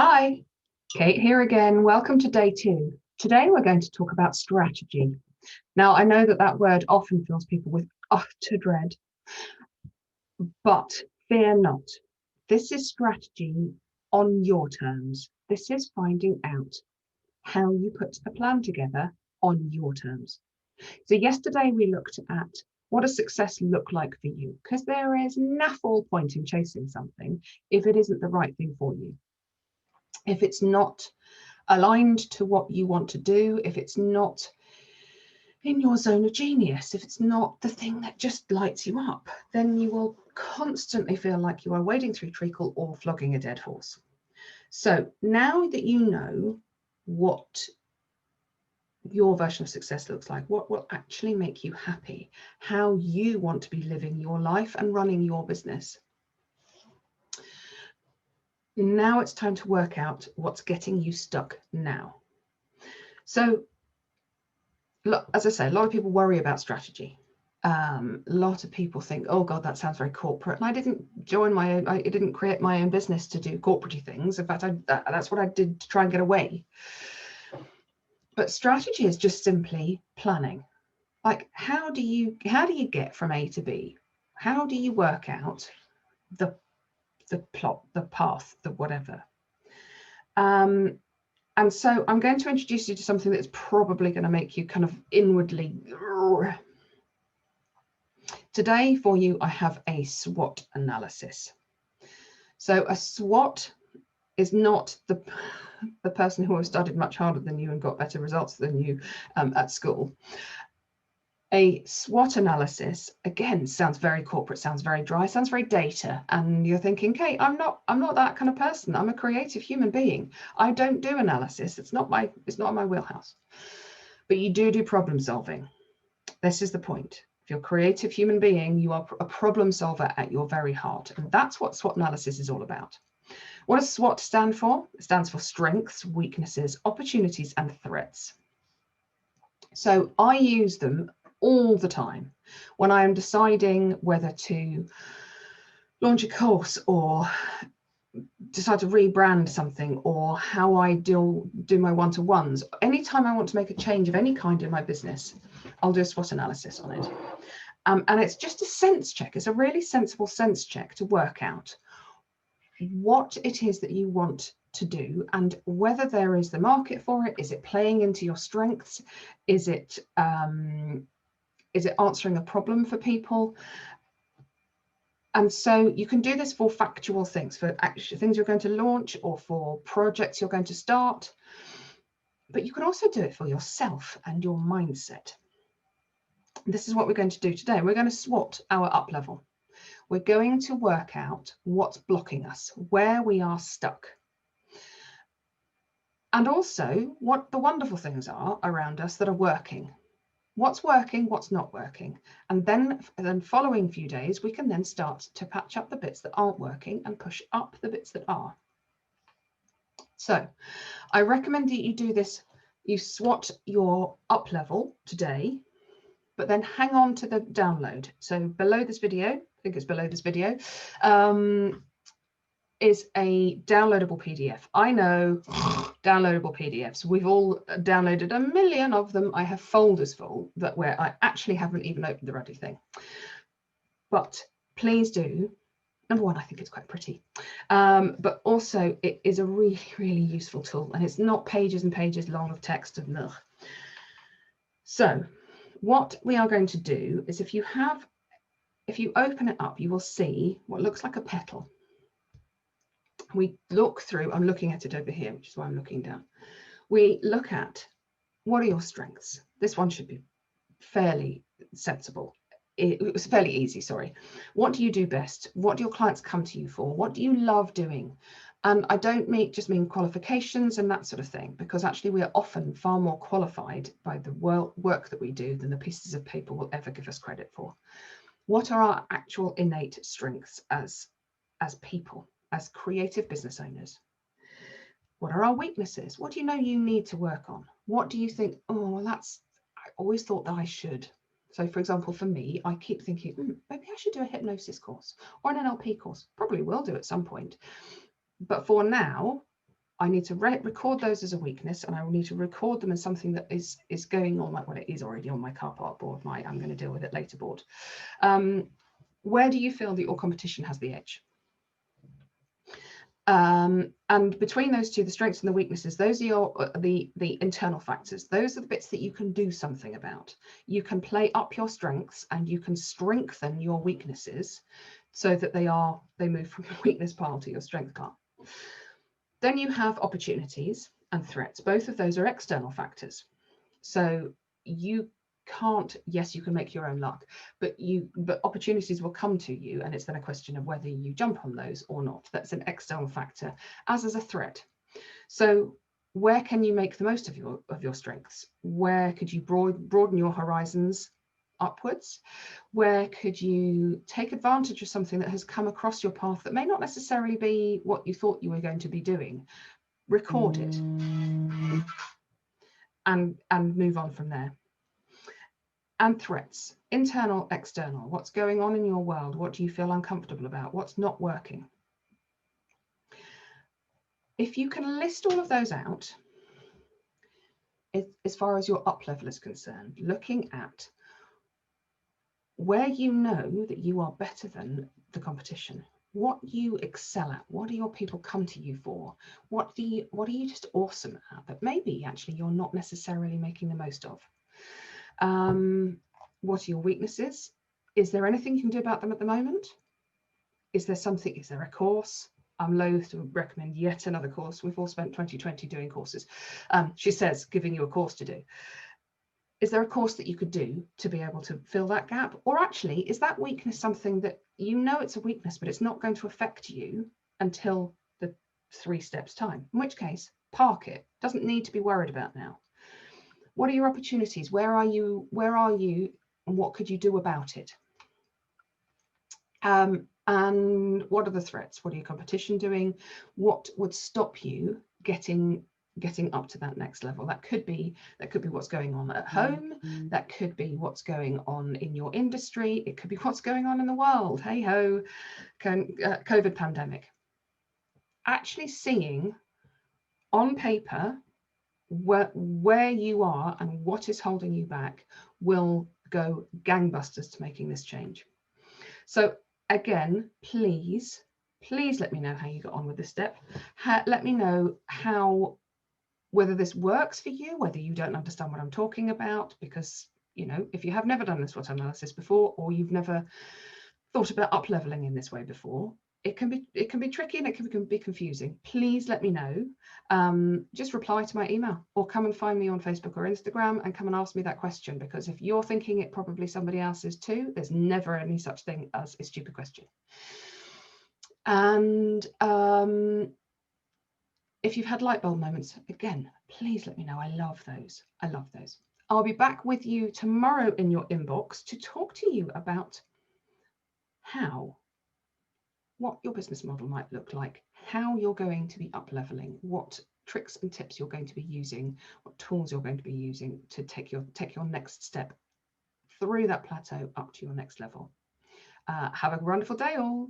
Hi, Kate here again. Welcome to day 2. Today we're going to talk about strategy. Now, I know that that word often fills people with utter dread, but fear not. This is strategy on your terms. This is finding out how you put a plan together on your terms. So yesterday we looked at what does success look like for you? Because there is naff all point in chasing something if it isn't the right thing for you. If it's not aligned to what you want to do, if it's not in your zone of genius, if it's not the thing that just lights you up, then you will constantly feel like you are wading through treacle or flogging a dead horse. So now that you know what your version of success looks like, what will actually make you happy, how you want to be living your life and running your business, now it's time to work out what's getting you stuck now. So, as I say, a lot of people worry about strategy. A lot of people think, oh God, that sounds very corporate. And I didn't I didn't create my own business to do corporate things. In fact, that's what I did to try and get away. But strategy is just simply planning. Like, how do you get from A to B? How do you work out the plot, the path, the whatever? And so I'm going to introduce you to something that's probably going to make you kind of inwardly. Today for you, I have a SWOT analysis. So a SWOT is not the person who has studied much harder than you and got better results than you at school. A SWOT analysis, again, sounds very corporate, sounds very dry, sounds very data. And you're thinking, Kate, I'm not that kind of person. I'm a creative human being. I don't do analysis. It's not my wheelhouse. But you do problem solving. This is the point. If you're a creative human being, you are a problem solver at your very heart. And that's what SWOT analysis is all about. What does SWOT stand for? It stands for strengths, weaknesses, opportunities, and threats. So I use them all the time when I am deciding whether to launch a course or decide to rebrand something, or how I do my one-to-ones. Anytime I want to make a change of any kind in my business, I'll do a SWOT analysis on it. And it's just a sense check. It's a really sensible sense check to work out what it is that you want to do and whether there is the market for it. Is it playing into your strengths? Is it answering a problem for people? And so you can do this for factual things, for actual things you're going to launch or for projects you're going to start. But you can also do it for yourself and your mindset. This is what we're going to do today. We're going to SWOT our up level. We're going to work out what's blocking us, where we are stuck. And also what the wonderful things are around us that are working. What's working, what's not working. And then following few days, we can then start to patch up the bits that aren't working and push up the bits that are. So I recommend that you do this. You SWOT your up level today, but then hang on to the download. So below this video, I think it's below this video, is a downloadable PDF. I know, downloadable PDFs. We've all downloaded a million of them. I have folders full where I actually haven't even opened the ruddy thing. But please do. Number one, I think it's quite pretty. But also it is a really, really useful tool, and it's not pages and pages long of text of ugh. So what we are going to do is if you open it up, you will see what looks like a petal. We look through, I'm looking at it over here, which is why I'm looking down. We look at what are your strengths. This one should be fairly sensible. It was fairly easy, sorry. What do you do best? What do your clients come to you for? What do you love doing? And I don't just mean qualifications and that sort of thing, because actually we are often far more qualified by the work that we do than the pieces of paper will ever give us credit for. What are our actual innate strengths as people, as creative business owners? What are our weaknesses? What do you know you need to work on? What do you think, oh, well, I always thought that I should. So for example, for me, I keep thinking, maybe I should do a hypnosis course or an NLP course. Probably will do at some point. But for now, I need to record those as a weakness, and I will need to record them as something that is going on, well, it is already on my car park board, my I'm going to deal with it later board. Where do you feel that your competition has the edge? And between those two, the strengths and the weaknesses, those are the internal factors. Those are the bits that you can do something about. You can play up your strengths and you can strengthen your weaknesses so that they move from the weakness pile to your strength pile. Then you have opportunities and threats. Both of those are external factors. So you can't, yes, you can make your own luck, but opportunities will come to you, and it's then a question of whether you jump on those or not. That's an external factor, as is a threat. So where can you make the most of your strengths? Where could you broaden your horizons upwards? Where could you take advantage of something that has come across your path that may not necessarily be what you thought you were going to be doing? Record it and move on from there. And threats, internal, external. What's going on in your world? What do you feel uncomfortable about? What's not working? If you can list all of those out, as far as your up level is concerned, looking at where you know that you are better than the competition, what you excel at, what do your people come to you for, what are you just awesome at that maybe actually you're not necessarily making the most of. What are your weaknesses? Is there anything you can do about them at the moment? Is there a course? I'm loath to recommend yet another course. We've all spent 2020 doing courses. She says, giving you a course to do. Is there a course that you could do to be able to fill that gap? Or actually, is that weakness something that you know it's a weakness, but it's not going to affect you until the 3 steps time? In which case, park it. Doesn't need to be worried about now. What are your opportunities? Where are you? And what could you do about it? And what are the threats? What are your competition doing? What would stop you getting up to that next level? That could be what's going on at home. That could be what's going on in your industry. It could be what's going on in the world. Hey ho, COVID pandemic. Actually seeing on paper where you are and what is holding you back will go gangbusters to making this change. So again, please let me know how you got on with this step. Let me know whether this works for you, whether you don't understand what I'm talking about, because if you have never done this SWOT analysis before, or you've never thought about up leveling in this way before, it can be tricky and it can be confusing. Please let me know. Just reply to my email or come and find me on Facebook or Instagram and come and ask me that question, because if you're thinking it, probably somebody else is too. There's never any such thing as a stupid question. And if you've had light bulb moments, again, please let me know. I love those. I'll be back with you tomorrow in your inbox to talk to you about what your business model might look like, how you're going to be up leveling, what tricks and tips you're going to be using, what tools you're going to be using to take your next step through that plateau up to your next level. Have a wonderful day all.